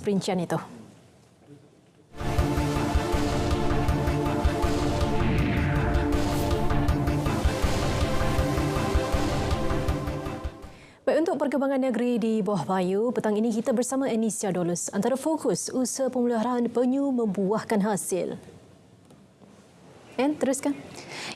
Perincian itu. Baik, untuk perkembangan negeri di bawah bayu, petang ini kita bersama Anisya Dolus. Antara fokus usaha pemeliharaan penyu membuahkan hasil. Teruskan.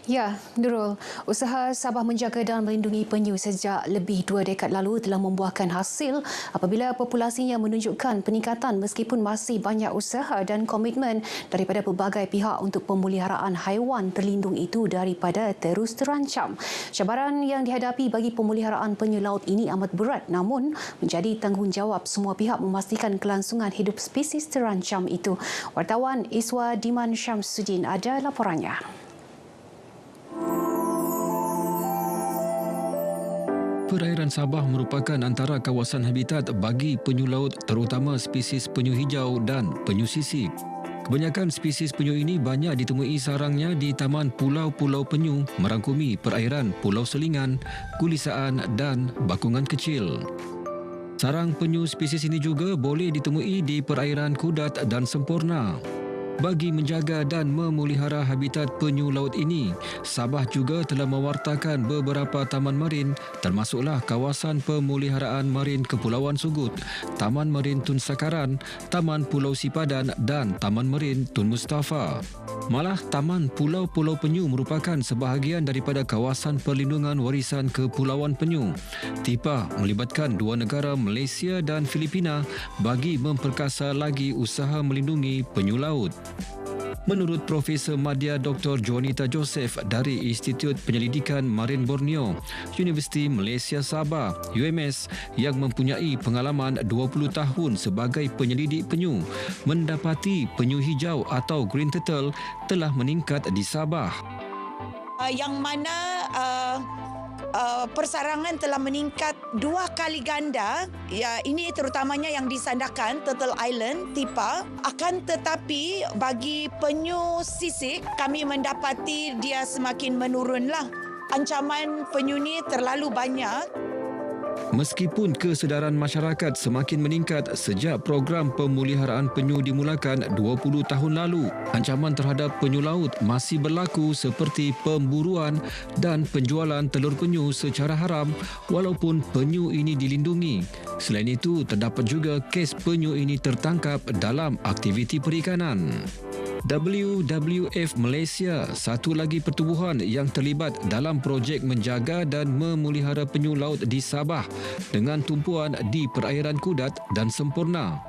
Ya, Nurul, usaha Sabah menjaga dan melindungi penyu sejak lebih 2 dekad lalu telah membuahkan hasil apabila populasinya menunjukkan peningkatan meskipun masih banyak usaha dan komitmen daripada pelbagai pihak untuk pemeliharaan haiwan terlindung itu daripada terus terancam. Cabaran yang dihadapi bagi pemeliharaan penyu laut ini amat berat, namun menjadi tanggungjawab semua pihak memastikan kelangsungan hidup spesies terancam itu. Wartawan Iswa Diman Syamsuddin ada laporannya. Perairan Sabah merupakan antara kawasan habitat bagi penyu laut terutama spesies penyu hijau dan penyu sisik. Kebanyakan spesies penyu ini banyak ditemui sarangnya di Taman Pulau-Pulau Penyu merangkumi perairan Pulau Selingan, Kulisaan dan Bakungan Kecil. Sarang penyu spesies ini juga boleh ditemui di perairan Kudat dan Semporna. Bagi menjaga dan memelihara habitat penyu laut ini, Sabah juga telah mewartakan beberapa taman marin termasuklah kawasan pemeliharaan marin Kepulauan Sugut, Taman Marin Tun Sakaran, Taman Pulau Sipadan dan Taman Marin Tun Mustafa. Malah Taman Pulau-Pulau Penyu merupakan sebahagian daripada kawasan perlindungan warisan Kepulauan Penyu. TIPA melibatkan dua negara Malaysia dan Filipina bagi memperkasa lagi usaha melindungi penyu laut. Menurut Profesor Madya Dr. Juanita Joseph dari Institut Penyelidikan Marin Borneo, Universiti Malaysia Sabah, UMS, yang mempunyai pengalaman 20 tahun sebagai penyelidik penyu, mendapati penyu hijau atau green turtle telah meningkat di Sabah. Yang mana persarangan telah meningkat 2 kali ganda. Ya, ini terutamanya yang disandarkan Turtle Island, TIPA. Akan tetapi bagi penyu sisik, kami mendapati dia semakin menurunlah. Ancaman penyu ni terlalu banyak. Meskipun kesedaran masyarakat semakin meningkat sejak program pemeliharaan penyu dimulakan 20 tahun lalu, ancaman terhadap penyu laut masih berlaku seperti pemburuan dan penjualan telur penyu secara haram walaupun penyu ini dilindungi. Selain itu, terdapat juga kes penyu ini tertangkap dalam aktiviti perikanan. WWF Malaysia, satu lagi pertubuhan yang terlibat dalam projek menjaga dan memelihara penyu laut di Sabah dengan tumpuan di perairan Kudat dan Semporna.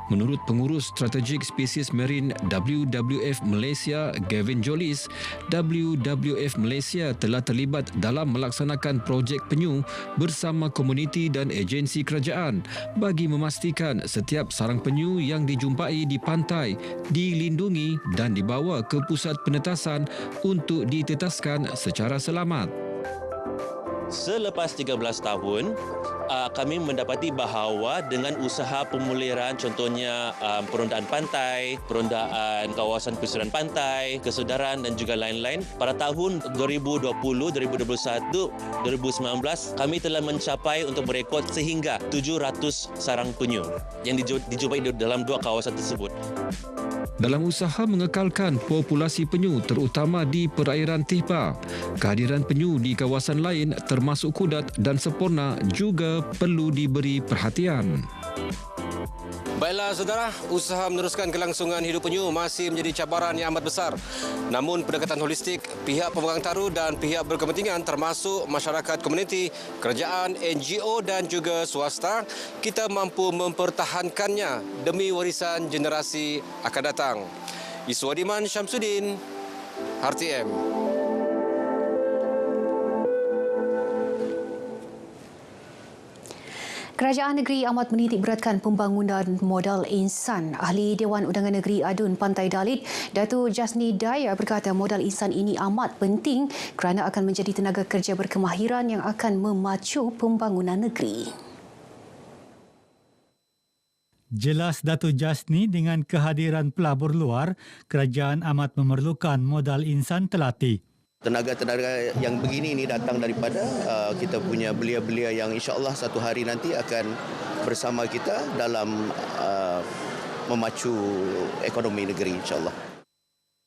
Menurut pengurus strategik spesies marin WWF Malaysia, Gavin Jolis, WWF Malaysia telah terlibat dalam melaksanakan projek penyu bersama komuniti dan agensi kerajaan bagi memastikan setiap sarang penyu yang dijumpai di pantai dilindungi dan dibawa ke pusat penetasan untuk ditetaskan secara selamat. Selepas 13 tahun, kami mendapati bahawa dengan usaha pemeliharaan contohnya perondaan pantai, perondaan kawasan pesisir pantai, kesedaran dan juga lain-lain, pada tahun 2020, 2021, 2019 kami telah mencapai untuk merekod sehingga 700 sarang penyu yang dijumpai dalam 2 kawasan tersebut. Dalam usaha mengekalkan populasi penyu terutama di perairan TIPA, kehadiran penyu di kawasan lain termasuk Kudat dan Semporna juga perlu diberi perhatian. Baiklah saudara, usaha meneruskan kelangsungan hidup penyu masih menjadi cabaran yang amat besar. Namun pendekatan holistik, pihak pemegang taruh dan pihak berkepentingan termasuk masyarakat komuniti, kerajaan, NGO dan juga swasta, kita mampu mempertahankannya demi warisan generasi akan datang. Iswadiman Syamsuddin, RTM. Kerajaan negeri amat menitik beratkan pembangunan modal insan. Ahli Dewan Undangan Negeri Adun Pantai Dalit, Datuk Jasni Daya berkata modal insan ini amat penting kerana akan menjadi tenaga kerja berkemahiran yang akan memacu pembangunan negeri. Jelas Datuk Jasni, dengan kehadiran pelabur luar, kerajaan amat memerlukan modal insan terlatih. Tenaga-tenaga yang begini ini datang daripada kita punya belia-belia yang insya-Allah satu hari nanti akan bersama kita dalam memacu ekonomi negeri, insyaAllah.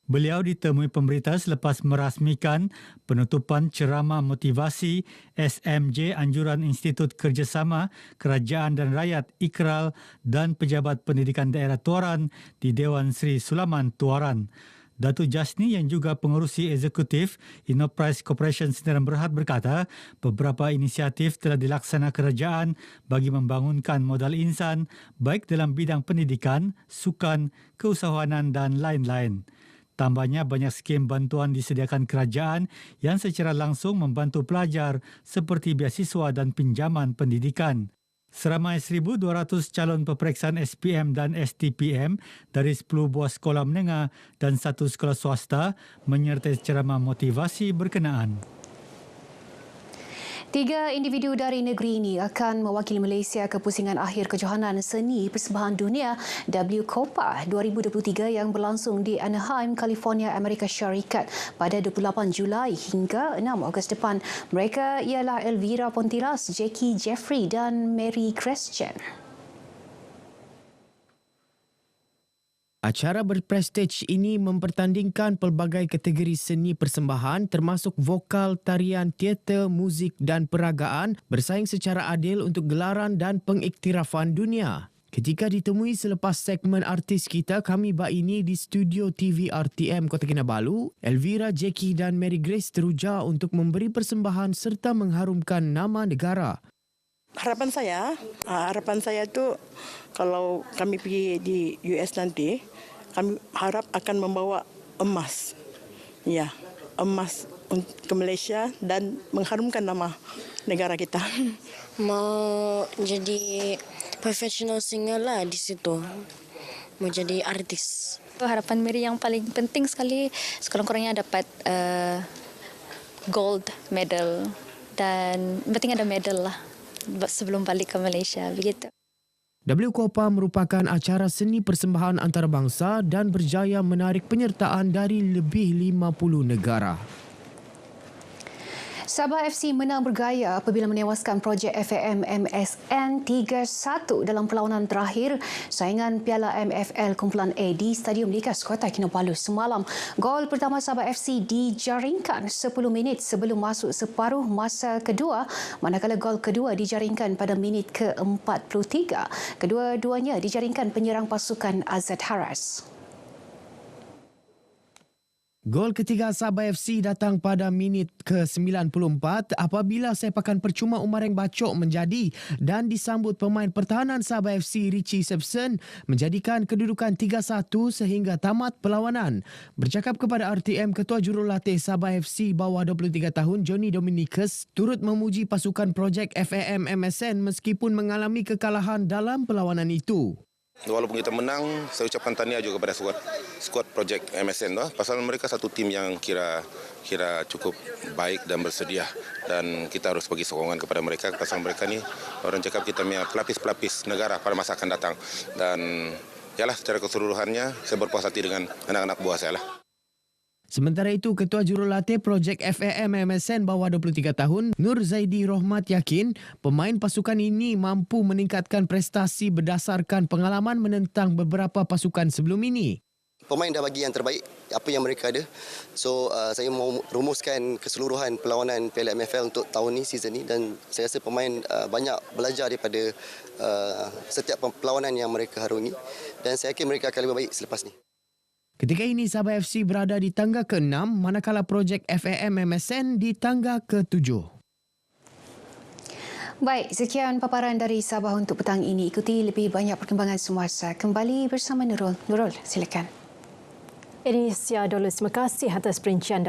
Beliau ditemui pemberita selepas merasmikan penutupan ceramah motivasi SMJ Anjuran Institut Kerjasama Kerajaan dan Rakyat IKRAL dan Pejabat Pendidikan Daerah Tuaran di Dewan Seri Sulaman Tuaran. Datuk Jasni yang juga pengerusi eksekutif Enterprise Corporation Sdn Bhd berkata beberapa inisiatif telah dilaksana kerajaan bagi membangunkan modal insan baik dalam bidang pendidikan, sukan, keusahawanan dan lain-lain. Tambahnya banyak skim bantuan disediakan kerajaan yang secara langsung membantu pelajar seperti beasiswa dan pinjaman pendidikan. Seramai 1,200 calon peperiksaan SPM dan STPM dari 10 buah sekolah menengah dan 1 sekolah swasta menyertai ceramah motivasi berkenaan. 3 individu dari negeri ini akan mewakili Malaysia ke pusingan akhir kejohanan seni persembahan dunia WCOPA 2023 yang berlangsung di Anaheim, California, Amerika Syarikat pada 28 Julai hingga 6 Ogos depan. Mereka ialah Elvira Pontilas, Jackie Jeffrey dan Mary Christian. Acara berprestij ini mempertandingkan pelbagai kategori seni persembahan termasuk vokal, tarian, teater, muzik dan peragaan bersaing secara adil untuk gelaran dan pengiktirafan dunia. Ketika ditemui selepas segmen artis kita, kami ini di studio TV RTM Kota Kinabalu, Elvira, Jackie dan Mary Grace teruja untuk memberi persembahan serta mengharumkan nama negara. Harapan saya tu kalau kami pergi di US nanti, kami harap akan membawa emas. Ya, emas ke Malaysia dan mengharumkan nama negara kita. Mau jadi professional singer lah di situ. Mau jadi artis. Harapan Mary yang paling penting sekali sekurang-kurangnya dapat gold medal dan penting ada medal lah sebelum balik ke Malaysia, begitu. WCOPA merupakan acara seni persembahan antarabangsa dan berjaya menarik penyertaan dari lebih 50 negara. Sabah FC menang bergaya apabila menewaskan projek FAM MSN 3-1 dalam perlawanan terakhir saingan Piala MFL Kumpulan A di Stadium Likas Kota Kinabalu semalam. Gol pertama Sabah FC dijaringkan 10 minit sebelum masuk separuh masa kedua, manakala gol kedua dijaringkan pada minit ke-43. Kedua-duanya dijaringkan penyerang pasukan Azad Haras. Gol ketiga Sabah FC datang pada minit ke-94 apabila sepakan percuma Umareng Bacok menjadi dan disambut pemain pertahanan Sabah FC Richie Simpson menjadikan kedudukan 3-1 sehingga tamat perlawanan. Bercakap kepada RTM, Ketua Jurulatih Sabah FC bawah 23 tahun Johnny Dominicus turut memuji pasukan projek FAM MSN meskipun mengalami kekalahan dalam perlawanan itu. Walaupun kita menang, saya ucapkan tahniah juga kepada skuad projek MSN pasal mereka satu tim yang kira cukup baik dan bersedia dan kita harus bagi sokongan kepada mereka pasal mereka ni orang cakap kita punya pelapis-pelapis negara pada masa akan datang dan yalah secara keseluruhannya saya berpuas hati dengan anak-anak buah saya lah. Sementara itu, Ketua Jurulatih Projek FAM MSN bawah 23 tahun, Nur Zaidi Rohmat yakin pemain pasukan ini mampu meningkatkan prestasi berdasarkan pengalaman menentang beberapa pasukan sebelum ini. Pemain dah bagi yang terbaik, apa yang mereka ada. So, saya mau rumuskan keseluruhan perlawanan Piala MFL untuk tahun ni, season ni dan saya rasa pemain banyak belajar daripada setiap perlawanan yang mereka harungi dan saya yakin mereka akan lebih baik selepas ni. Ketika ini Sabah FC berada di tangga ke-6 manakala projek FAM MSN di tangga ke-7. Baik, sekian paparan dari Sabah untuk petang ini. Ikuti lebih banyak perkembangan semasa. Kembali bersama Nurul. Nurul, silakan. Indonesia Dolus, terima kasih atas perincian